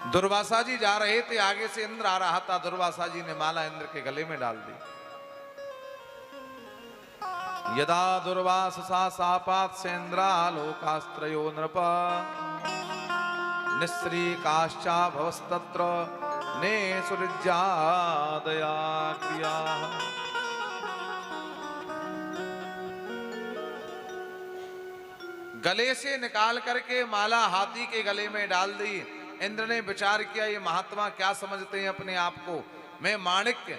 दुर्वासा जी जा रहे थे, आगे से इंद्र आ रहा था। दुर्वासा जी ने माला इंद्र के गले में डाल दी। यदा दुर्वासा सापात सेन्द्रा लोकास्त्रयो नृप निस्त्री काश्चा भवस्तत्र ने सुरिज्यादया क्रिया। गले से निकाल करके माला हाथी के गले में डाल दी। इंद्र ने विचार किया, ये महात्मा क्या समझते हैं अपने आप को। मैं माणिक्य,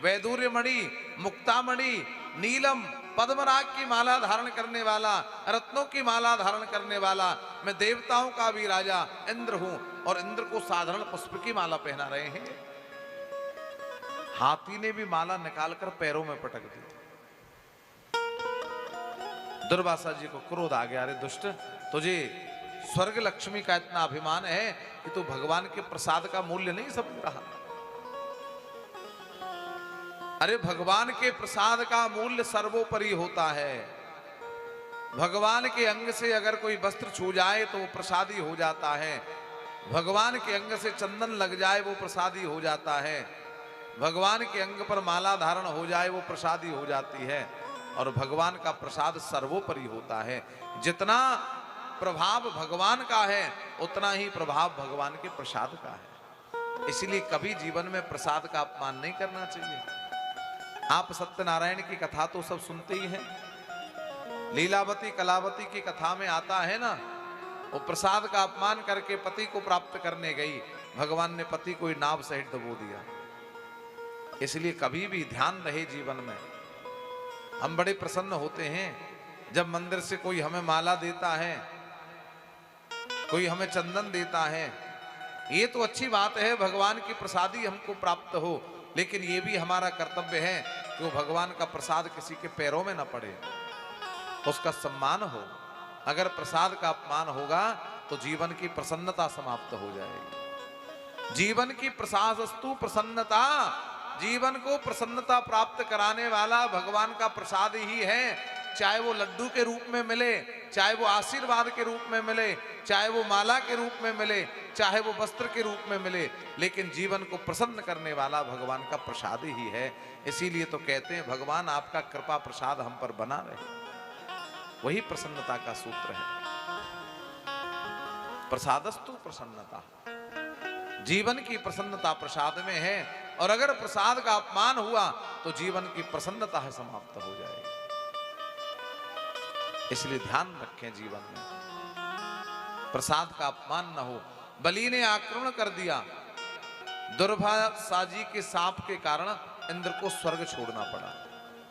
वैदूर्य मणि, मुक्तामणि, नीलम, पद्मराग की माला धारण करने वाला, रत्नों की माला धारण करने वाला, मैं देवताओं का भी राजा इंद्र हूं, और इंद्र को साधारण पुष्प की माला पहना रहे हैं। हाथी ने भी माला निकालकर पैरों में पटक दी। दुर्वासा जी को क्रोध आ गया, अरे दुष्ट, तुझे स्वर्ग लक्ष्मी का इतना अभिमान है कि तू भगवान के प्रसाद का मूल्य नहीं समझ रहा। अरे भगवान के प्रसाद का मूल्य सर्वोपरि होता है। भगवान के अंग से अगर कोई वस्त्र छू जाए तो वो प्रसादी हो जाता है। भगवान के अंग से चंदन लग जाए वो प्रसादी हो जाता है। भगवान के अंग पर माला धारण हो जाए वो प्रसादी हो जाती है। और भगवान का प्रसाद सर्वोपरि होता है। जितना प्रभाव भगवान का है उतना ही प्रभाव भगवान के प्रसाद का है। इसलिए कभी जीवन में प्रसाद का अपमान नहीं करना चाहिए। आप सत्यनारायण की कथा तो सब सुनते ही हैं। लीलावती कलावती की कथा में आता है ना, वो प्रसाद का अपमान करके पति को प्राप्त करने गई, भगवान ने पति को नाव सहित डुबो दिया। इसलिए कभी भी ध्यान रहे जीवन में। हम बड़े प्रसन्न होते हैं जब मंदिर से कोई हमें माला देता है, कोई हमें चंदन देता है। ये तो अच्छी बात है, भगवान की प्रसादी हमको प्राप्त हो, लेकिन ये भी हमारा कर्तव्य है कि वो भगवान का प्रसाद किसी के पैरों में न पड़े, उसका सम्मान हो। अगर प्रसाद का अपमान होगा तो जीवन की प्रसन्नता समाप्त हो जाएगी। जीवन की प्रसादस्तु प्रसन्नता, जीवन को प्रसन्नता प्राप्त कराने वाला भगवान का प्रसाद ही है। चाहे वो लड्डू के रूप में मिले, चाहे वो आशीर्वाद के रूप में मिले, चाहे वो माला के रूप में मिले, चाहे वो वस्त्र के रूप में मिले, लेकिन जीवन को प्रसन्न करने वाला भगवान का प्रसाद ही है। इसीलिए तो कहते हैं भगवान आपका कृपा प्रसाद हम पर बना रहे, वही प्रसन्नता का सूत्र है। प्रसादस्तु प्रसन्नता, जीवन की प्रसन्नता प्रसाद में है। और अगर प्रसाद का अपमान हुआ तो जीवन की प्रसन्नता है समाप्त हो जाएगी। इसलिए ध्यान रखें जीवन में प्रसाद का अपमान न हो। बलि ने आक्रमण कर दिया, दुर्वासा जी के शाप के कारण इंद्र को स्वर्ग छोड़ना पड़ा।